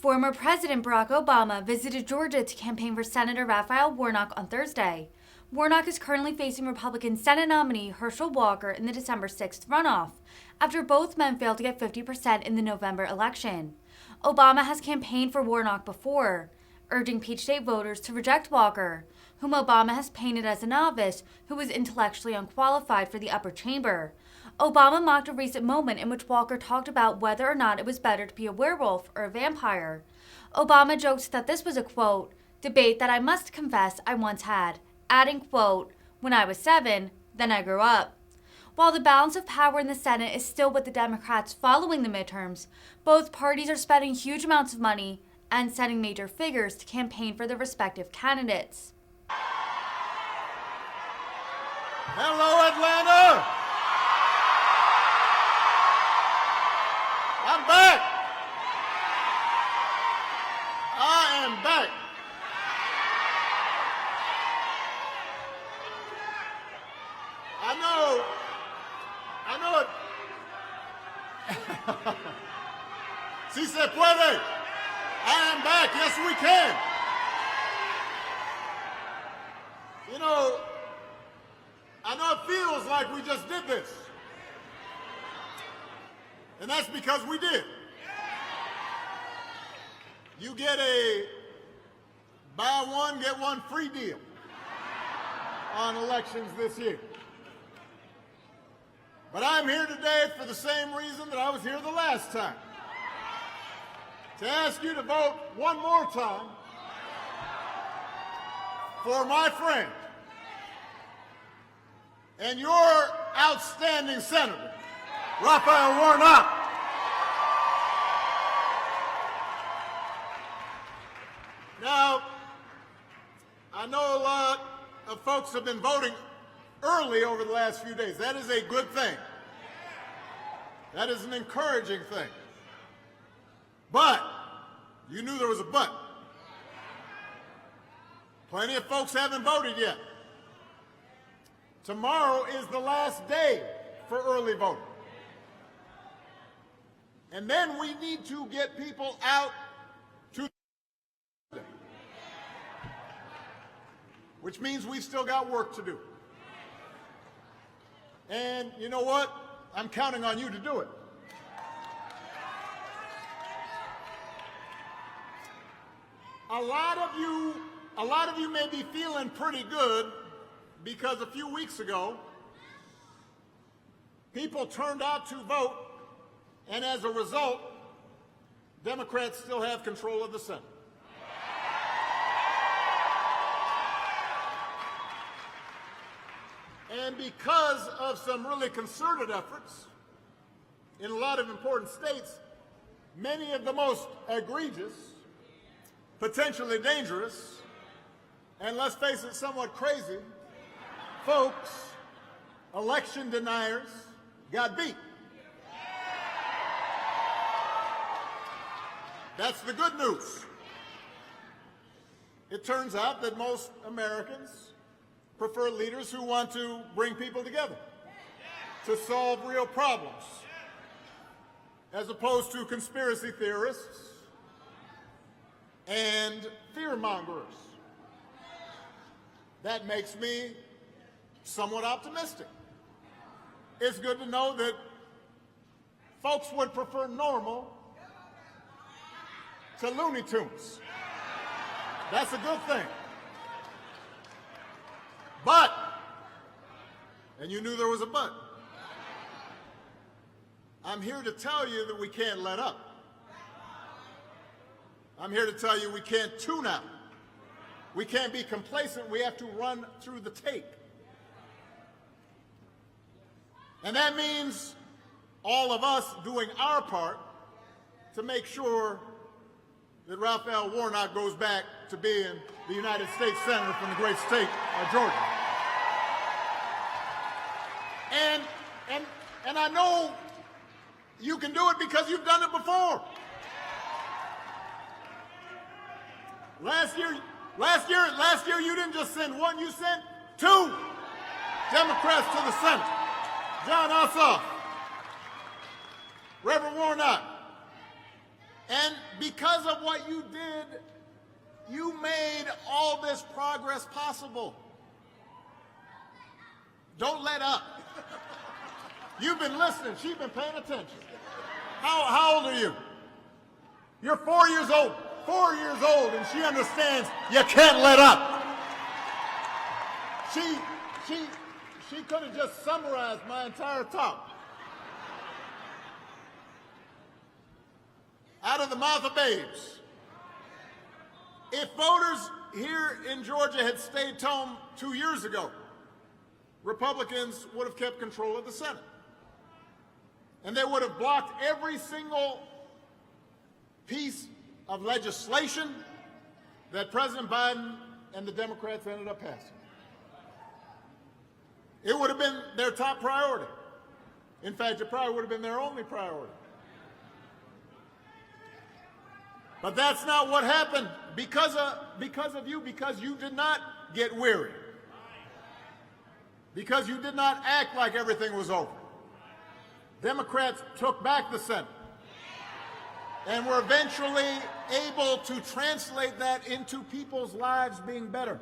Former President Barack Obama visited Georgia to campaign for Senator Raphael Warnock on Thursday. Warnock is currently facing Republican Senate nominee Herschel Walker in the December 6th runoff, after both men failed to get 50% in the November election. Obama has campaigned for Warnock before, urging Peach State voters to reject Walker, whom Obama has painted as a novice who was intellectually unqualified for the upper chamber. Obama mocked a recent moment in which Walker talked about whether or not it was better to be a werewolf or a vampire. Obama joked that this was a, quote, debate that I must confess I once had, adding, quote, when I was 7, then I grew up. While the balance of power in the Senate is still with the Democrats following the midterms, both parties are spending huge amounts of money and sending major figures to campaign for their respective candidates. Hello, Atlanta! I'm back! I am back! I know it. Si se puede. I am back. Yes, we can. You know, I know it feels like we just did this. And that's because we did. You get a buy one, get one free deal on elections this year. But I'm here today for the same reason that I was here the last time. To ask you to vote one more time for my friend and your outstanding senator, Raphael Warnock. Now, I know a lot of folks have been voting early over the last few days. That is a good thing. That is an encouraging thing. But, you knew there was a but. Plenty of folks haven't voted yet. Tomorrow is the last day for early voting. And then we need to get people out to the day, which means we've still got work to do. And you know what? I'm counting on you to do it. A lot of you may be feeling pretty good because a few weeks ago, people turned out to vote, and as a result, Democrats still have control of the Senate. And because of some really concerted efforts in a lot of important states, many of the most egregious, potentially dangerous, and let's face it, somewhat crazy, folks, election deniers, got beat. That's the good news. It turns out that most Americans prefer leaders who want to bring people together to solve real problems, as opposed to conspiracy theorists and fear-mongers. That makes me somewhat optimistic. It's good to know that folks would prefer normal to Looney Tunes. That's a good thing. But, and you knew there was a but, I'm here to tell you that we can't let up. I'm here to tell you we can't tune out. We can't be complacent. We have to run through the tape. And that means all of us doing our part to make sure that Raphael Warnock goes back to being the United States Senator from the great state of Georgia. And I know you can do it because you've done it before. Last year you didn't just send one, you sent 2 Democrats to the Senate. John Ossoff, Reverend Warnock. And because of what you did, you made all this progress possible. Don't let up. You've been listening. She's been paying attention. How old are you? You're 4 years old. 4 years old, and she understands you can't let up. She could have just summarized my entire talk. Out of the mouth of babes. If voters here in Georgia had stayed home 2 years ago, Republicans would have kept control of the Senate. And they would have blocked every single piece of legislation that President Biden and the Democrats ended up passing. It would have been their top priority. In fact, it probably would have been their only priority. But that's not what happened because of you, because you did not get weary. Because you did not act like everything was over. Democrats took back the Senate and were eventually able to translate that into people's lives being better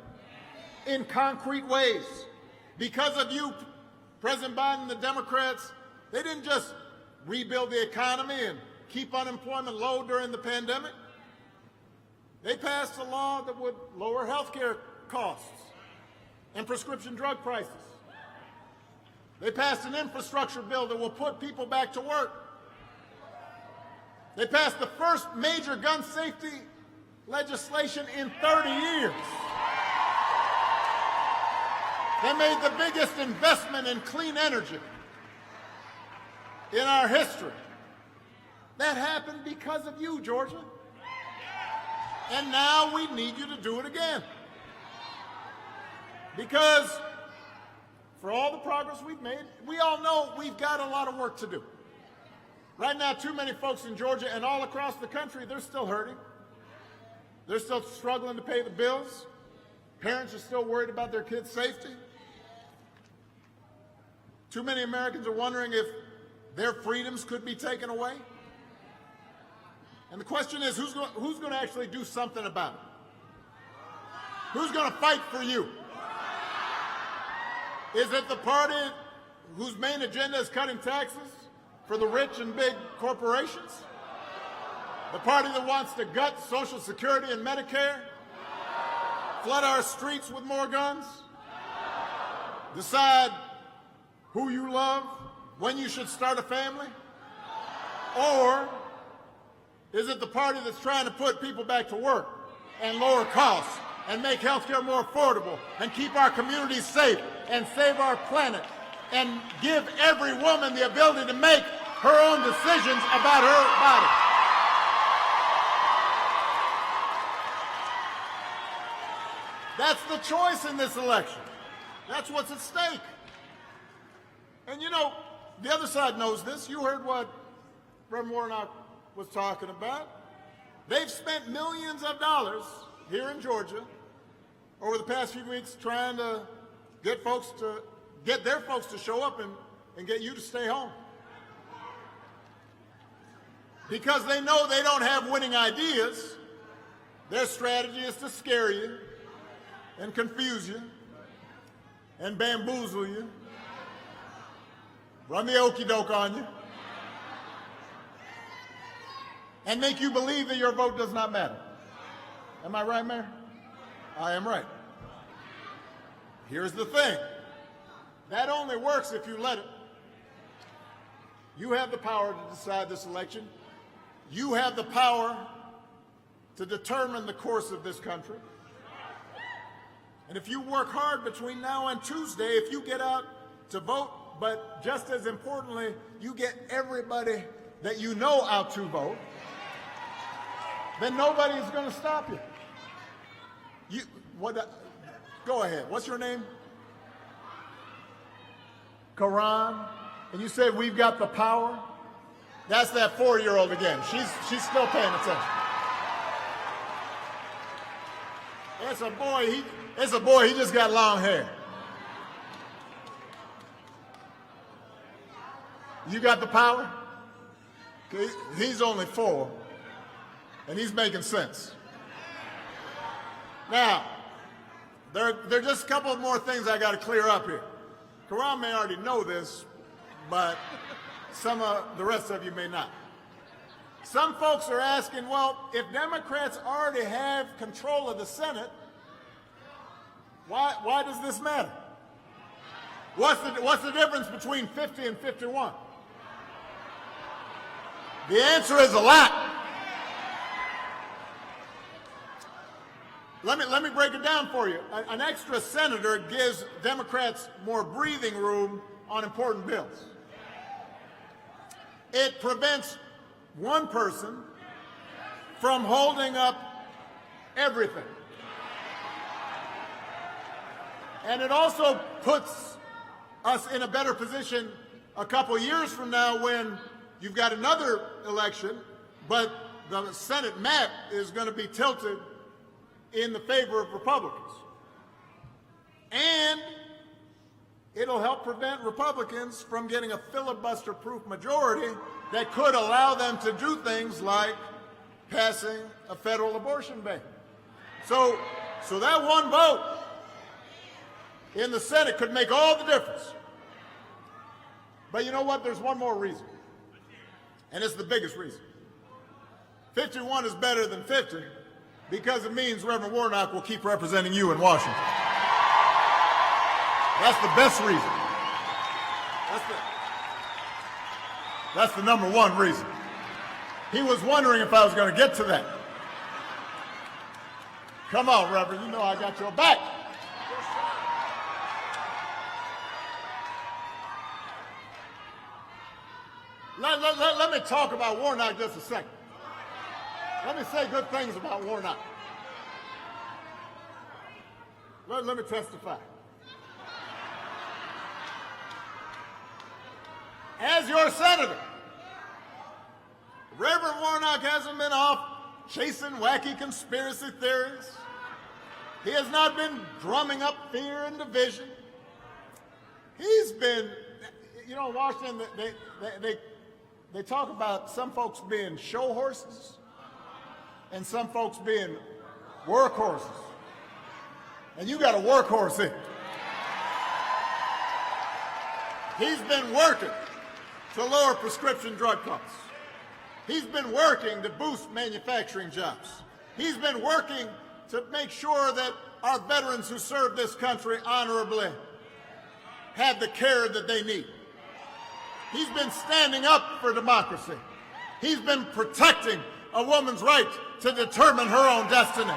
in concrete ways. Because of you, President Biden and the Democrats, they didn't just rebuild the economy and keep unemployment low during the pandemic. They passed a law that would lower health care costs and prescription drug prices. They passed an infrastructure bill that will put people back to work. They passed the first major gun safety legislation in 30 years. They made the biggest investment in clean energy in our history. That happened because of you, Georgia. And now we need you to do it again. Because for all the progress we've made, we all know we've got a lot of work to do. Right now, too many folks in Georgia and all across the country, they're still hurting. They're still struggling to pay the bills. Parents are still worried about their kids' safety. Too many Americans are wondering if their freedoms could be taken away. And the question is, who's going to actually do something about it? Who's going to fight for you? Is it the party whose main agenda is cutting taxes for the rich and big corporations? The party that wants to gut Social Security and Medicare? Flood our streets with more guns? Decide who you love, when you should start a family? Or is it the party that's trying to put people back to work and lower costs and make healthcare more affordable and keep our communities safe and save our planet and give every woman the ability to make her own decisions about her body? That's the choice in this election. That's what's at stake. And you know, the other side knows this. You heard what Reverend Warnock was talking about. They've spent millions of dollars here in Georgia over the past few weeks trying to get their folks to show up and get you to stay home. Because they know they don't have winning ideas. Their strategy is to scare you and confuse you and bamboozle you, run the okie doke on you, and make you believe that your vote does not matter. Am I right, Mayor? I am right. Here's the thing. That only works if you let it. You have the power to decide this election. You have the power to determine the course of this country. And if you work hard between now and Tuesday, if you get out to vote, but just as importantly, you get everybody that you know out to vote, then nobody's going to stop you. Go ahead. What's your name? Karan. And you said we've got the power? That's that 4-year-old again. She's still paying attention. It's a boy, he just got long hair. You got the power? He's only 4. and he's making sense. Now, there are just a couple of more things I got to clear up here. Karan may already know this, but some of the rest of you may not. Some folks are asking, well, if Democrats already have control of the Senate, why does this matter? What's the difference between 50 and 51? The answer is a lot. Let me break it down for you. An extra senator gives Democrats more breathing room on important bills. It prevents one person from holding up everything. And it also puts us in a better position a couple years from now when you've got another election, but the Senate map is going to be tilted in the favor of Republicans. And it'll help prevent Republicans from getting a filibuster-proof majority that could allow them to do things like passing a federal abortion ban. So that one vote in the Senate could make all the difference. But you know what? There's one more reason, and it's the biggest reason. 51 is better than 50 because it means Reverend Warnock will keep representing you in Washington. That's the best reason. That's the number one reason. He was wondering if I was going to get to that. Come on, Reverend, you know I got your back. Let me talk about Warnock just a second. Let me say good things about Warnock. Let me testify. As your senator, Reverend Warnock hasn't been off chasing wacky conspiracy theories. He has not been drumming up fear and division. He's been, you know, Washington, they talk about some folks being show horses and some folks being workhorses. And you got a workhorse here. He's been working to lower prescription drug costs. He's been working to boost manufacturing jobs. He's been working to make sure that our veterans who serve this country honorably have the care that they need. He's been standing up for democracy. He's been protecting a woman's right to determine her own destiny.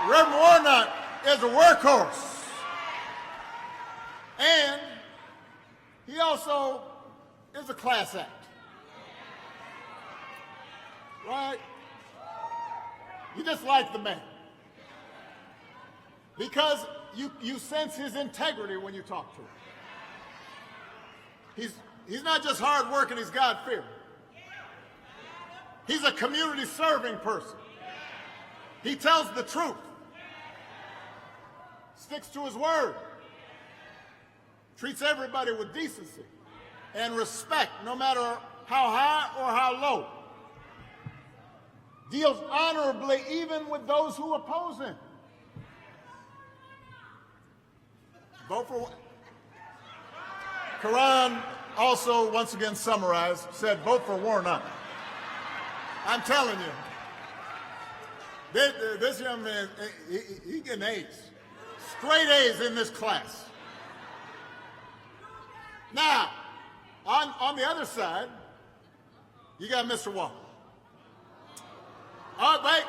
Reverend Warnock is a workhorse. And he also is a class act. Right? You just like the man. Because you sense his integrity when you talk to him. He's not just hard working, he's God-fearing. He's a community-serving person. He tells the truth. Sticks to his word. Treats everybody with decency and respect, no matter how high or how low. Deals honorably even with those who oppose him. Vote for what? Karan also, once again summarized, said vote for Warnock. I'm telling you, this young man, he getting A's. Straight A's in this class. Now, on the other side, you got Mr. Walker. All right,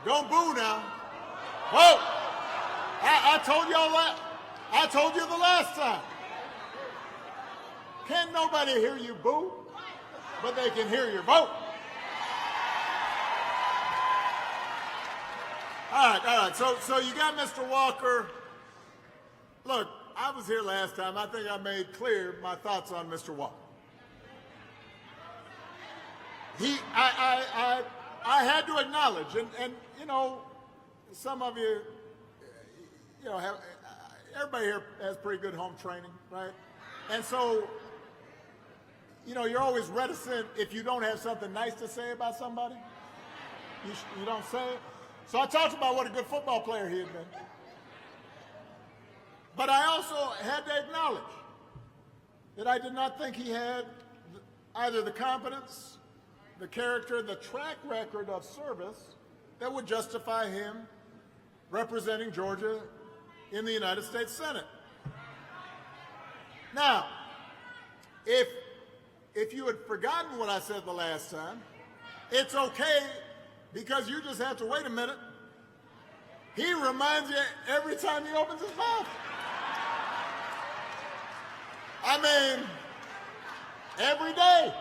don't boo now. Whoa! I told y'all that. I told you the last time. Can't nobody hear you boo, but they can hear your vote. All right. So you got Mr. Walker. Look, I was here last time. I think I made clear my thoughts on Mr. Walker. I had to acknowledge, and you know, some of you, you know, everybody here has pretty good home training, right? And so you know, you're always reticent if you don't have something nice to say about somebody. You don't say it. So I talked about what a good football player he had been. But I also had to acknowledge that I did not think he had either the competence, the character, the track record of service that would justify him representing Georgia in the United States Senate. Now, if you had forgotten what I said the last time, it's okay, because you just have to wait a minute. He reminds you every time he opens his mouth. I mean, every day.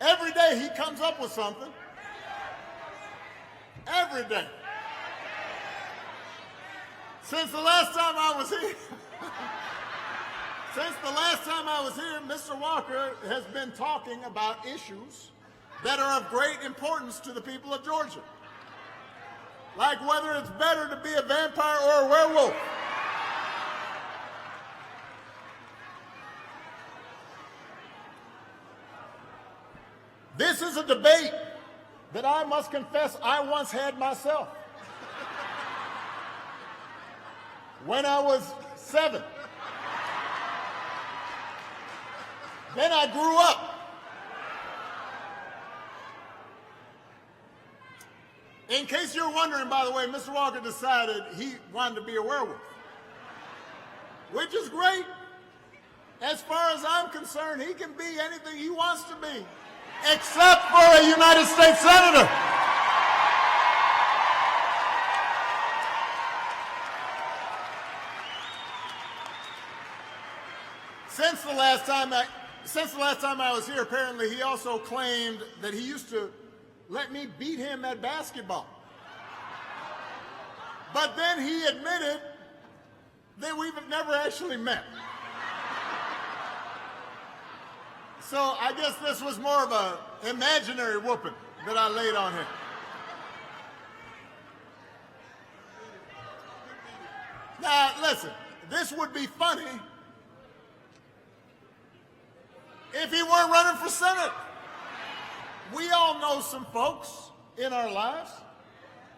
Every day he comes up with something. Every day. Since the last time I was here, Mr. Walker has been talking about issues that are of great importance to the people of Georgia. Like whether it's better to be a vampire or a werewolf. This is a debate that I must confess I once had myself. When I was 7. Then I grew up. In case you're wondering, by the way, Mr. Walker decided he wanted to be a werewolf, which is great. As far as I'm concerned, he can be anything he wants to be, except for a United States Senator. Since the last time I was here, apparently he also claimed that he used to let me beat him at basketball. But then he admitted that we've never actually met. So I guess this was more of an imaginary whooping that I laid on him. Now, listen, this would be funny if he weren't running for Senate. We all know some folks in our lives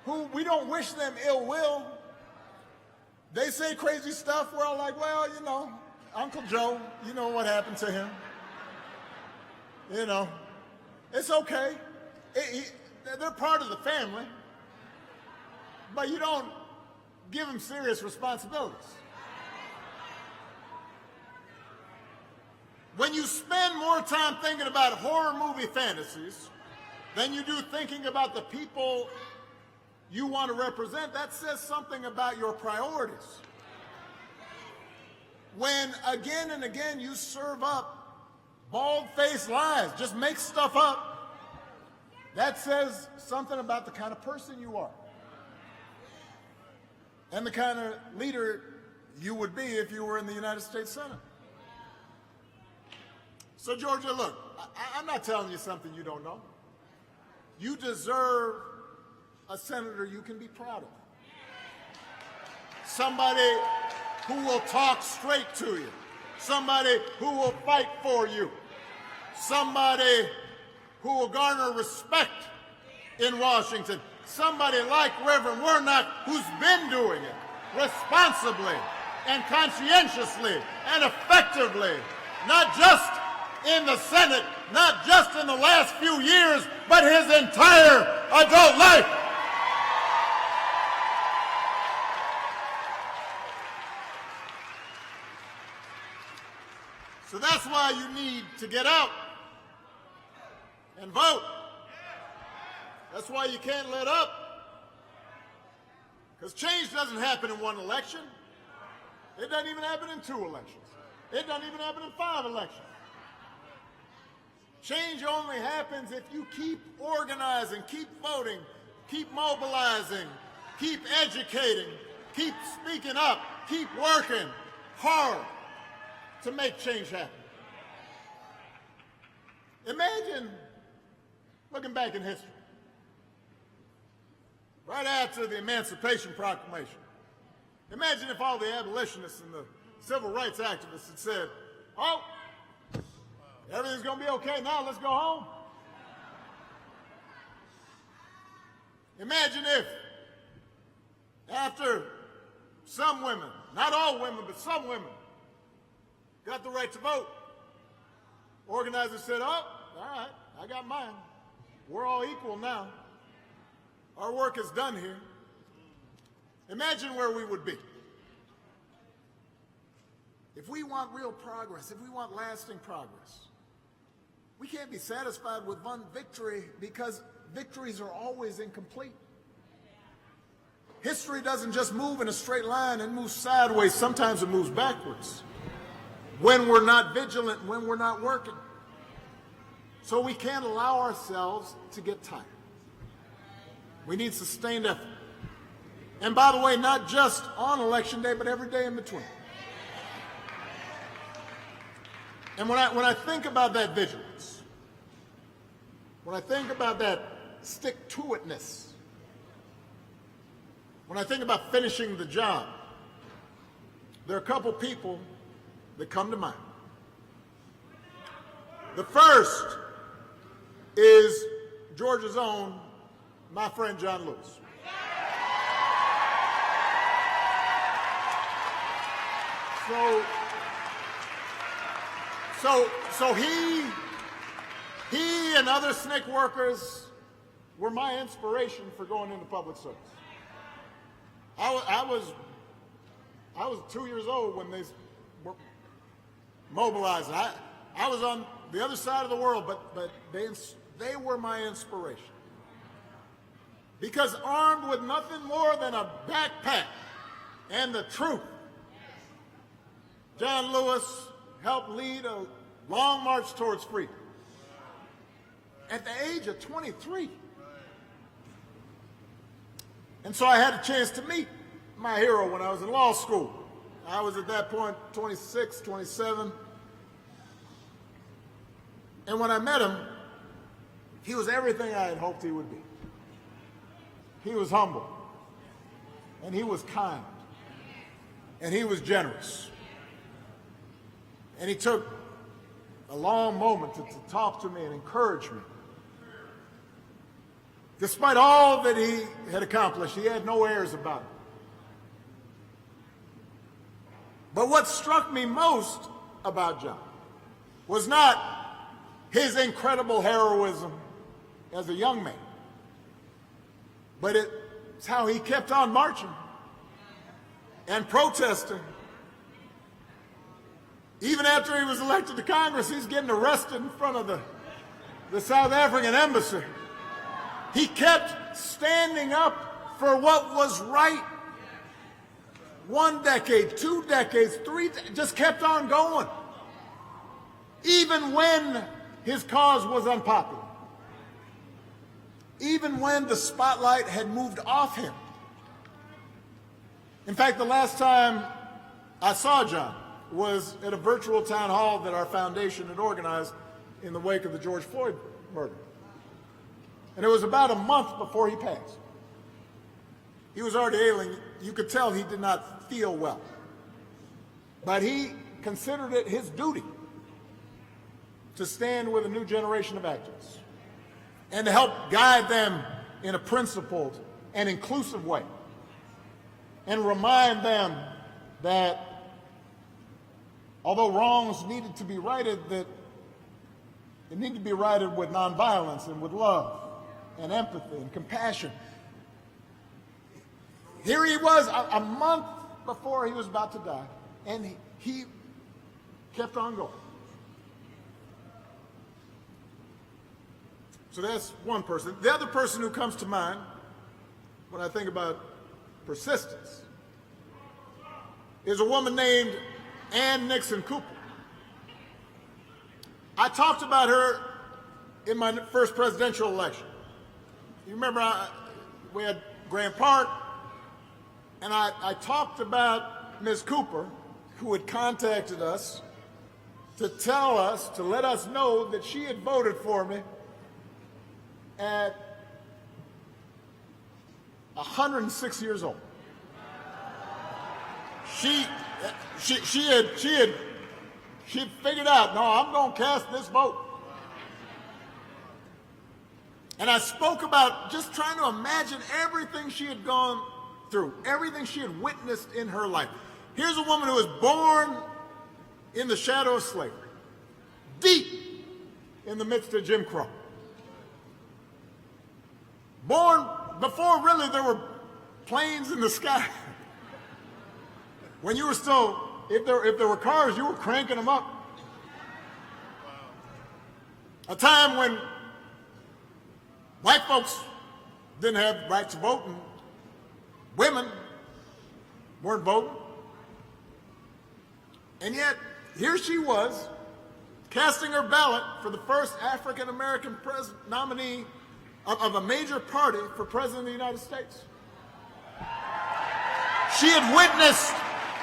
who we don't wish them ill will. They say crazy stuff. We're all like, well, you know, Uncle Joe, you know what happened to him. You know, it's okay. They're part of the family. But you don't give them serious responsibilities. When you spend more time thinking about horror movie fantasies than you do thinking about the people you want to represent, that says something about your priorities. When again and again you serve up bald-faced lies, just make stuff up, that says something about the kind of person you are and the kind of leader you would be if you were in the United States Senate. So, Georgia, look, I'm not telling you something you don't know. You deserve a senator you can be proud of. Somebody who will talk straight to you. Somebody who will fight for you. Somebody who will garner respect in Washington. Somebody like Reverend Warnock, who's been doing it responsibly and conscientiously and effectively, not just in the Senate, not just in the last few years, but his entire adult life. So that's why you need to get out and vote. That's why you can't let up. Because change doesn't happen in one election. It doesn't even happen in 2 elections. It doesn't even happen in 5 elections. Change only happens if you keep organizing, keep voting, keep mobilizing, keep educating, keep speaking up, keep working hard to make change happen. Imagine looking back in history, right after the Emancipation Proclamation. Imagine if all the abolitionists and the civil rights activists had said, Oh, everything's going to be okay now. Let's go home. Imagine if, after some women, not all women, but some women, got the right to vote, organizers said, oh, all right, I got mine. We're all equal now. Our work is done here. Imagine where we would be. If we want real progress, if we want lasting progress, we can't be satisfied with one victory because victories are always incomplete. History doesn't just move in a straight line, it moves sideways. Sometimes it moves backwards when we're not vigilant, when we're not working. So we can't allow ourselves to get tired. We need sustained effort. And by the way, not just on Election Day, but every day in between. And when I think about that vigilance, when I think about that stick-to-itness, when I think about finishing the job, there are a couple people that come to mind. The first is Georgia's own, my friend John Lewis. So he and other SNCC workers were my inspiration for going into public service. I was 2 years old when they were mobilized. I was on the other side of the world, but they were my inspiration. Because armed with nothing more than a backpack and the truth, John Lewis helped lead a long march towards freedom. At the age of 23. And so I had a chance to meet my hero when I was in law school. I was at that point 26, 27. And when I met him, he was everything I had hoped he would be. He was humble, and he was kind, and he was generous. And he took a long moment to talk to me and encourage me. Despite all that he had accomplished, he had no airs about it. But what struck me most about John was not his incredible heroism as a young man, but it's how he kept on marching and protesting. Even after he was elected to Congress, he's getting arrested in front of the South African embassy. He kept standing up for what was right. 1 decade, 2 decades, 3, just kept on going. Even when his cause was unpopular. Even when the spotlight had moved off him. In fact, the last time I saw John was at a virtual town hall that our foundation had organized in the wake of the George Floyd murder. And it was about a month before he passed. He was already ailing. You could tell he did not feel well. But he considered it his duty to stand with a new generation of activists and to help guide them in a principled and inclusive way and remind them that although wrongs needed to be righted, that it needed to be righted with nonviolence and with love and empathy and compassion. Here he was a month before he was about to die, and he kept on going. So that's one person. The other person who comes to mind when I think about persistence is a woman named Ann Nixon Cooper. I talked about her in my first presidential election. You remember we had Grant Park, and I talked about Ms. Cooper, who had contacted us to tell us, to let us know that she had voted for me at 106 years old. She She'd figured out, no, I'm going to cast this vote. And I spoke about just trying to imagine everything she had gone through, everything she had witnessed in her life. Here's a woman who was born in the shadow of slavery, deep in the midst of Jim Crow. Born before really there were planes in the sky. When you were still, if there were cars, you were cranking them up. A time when white folks didn't have right to vote and women weren't voting. And yet, here she was, casting her ballot for the first African-American nominee of a major party for President of the United States. She had witnessed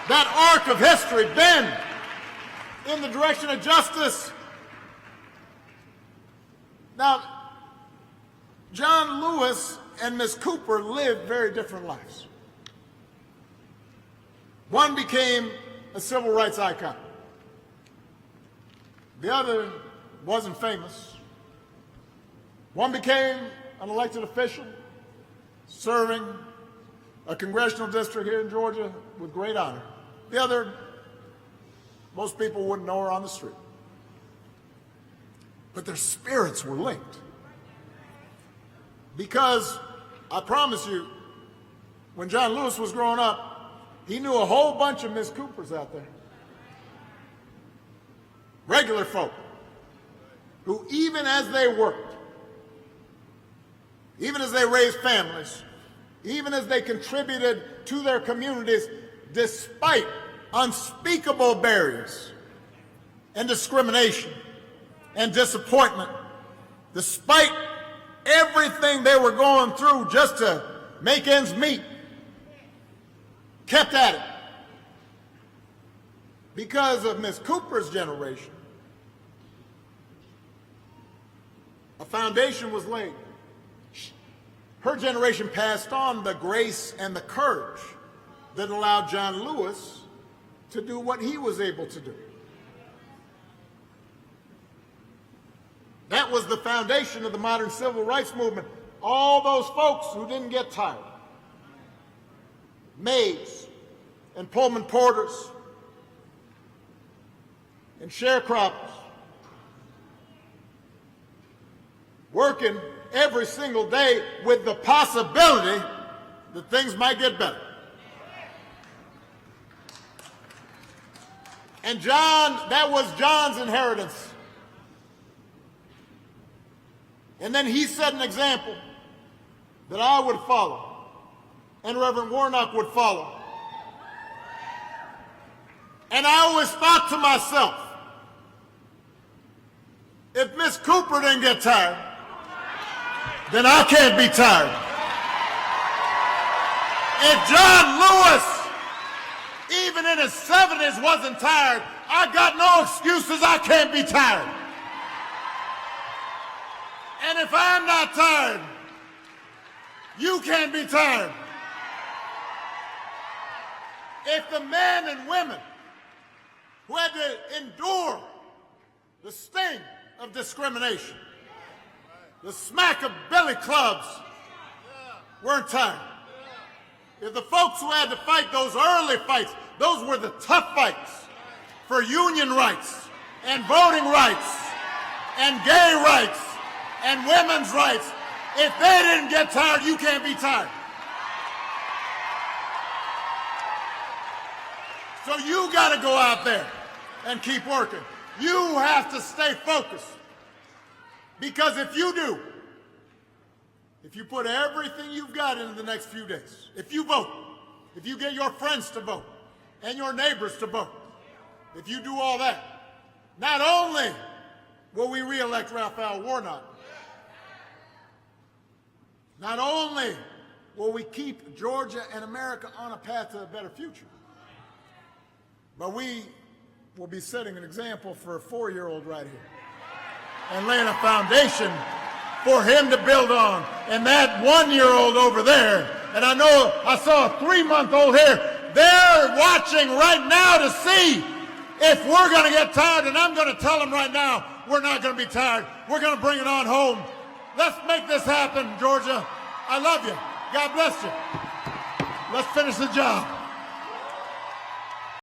that arc of history bend in the direction of justice. Now, John Lewis and Miss Cooper lived very different lives. One became a civil rights icon. The other wasn't famous. One became an elected official, serving a congressional district here in Georgia with great honor. The other, most people wouldn't know her on the street. But their spirits were linked. Because, I promise you, when John Lewis was growing up, he knew a whole bunch of Miss Coopers out there. Regular folk who, even as they worked, even as they raised families, even as they contributed to their communities, despite unspeakable barriers and discrimination and disappointment, despite everything they were going through just to make ends meet, kept at it. Because of Miss Cooper's generation, a foundation was laid. Her generation passed on the grace and the courage that allowed John Lewis to do what he was able to do. That was the foundation of the modern civil rights movement. All those folks who didn't get tired. Maids and Pullman porters and sharecroppers, working every single day with the possibility that things might get better. And John, that was John's inheritance. And then he set an example that I would follow, and Reverend Warnock would follow. And I always thought to myself, if Miss Cooper didn't get tired, then I can't be tired. If John Lewis, even in his 70s, wasn't tired, I got no excuses. I can't be tired. And if I'm not tired, you can't be tired. If the men and women who had to endure the sting of discrimination, the smack of billy clubs, weren't tired. If the folks who had to fight those early fights, those were the tough fights for union rights and voting rights and gay rights and women's rights, if they didn't get tired, you can't be tired. So you got to go out there and keep working. You have to stay focused. Because if you do, if you put everything you've got into the next few days, if you vote, if you get your friends to vote and your neighbors to vote, if you do all that, not only will we re-elect Raphael Warnock, not only will we keep Georgia and America on a path to a better future, but we will be setting an example for a 4-year-old right here and laying a foundation for him to build on. And that 1-year-old over there, and I know I saw a 3-month-old here, they're watching right now to see If we're going to get tired, and I'm going to tell them right now, we're not going to be tired. We're going to bring it on home. Let's make this happen, Georgia. I love you. God bless you. Let's finish the job.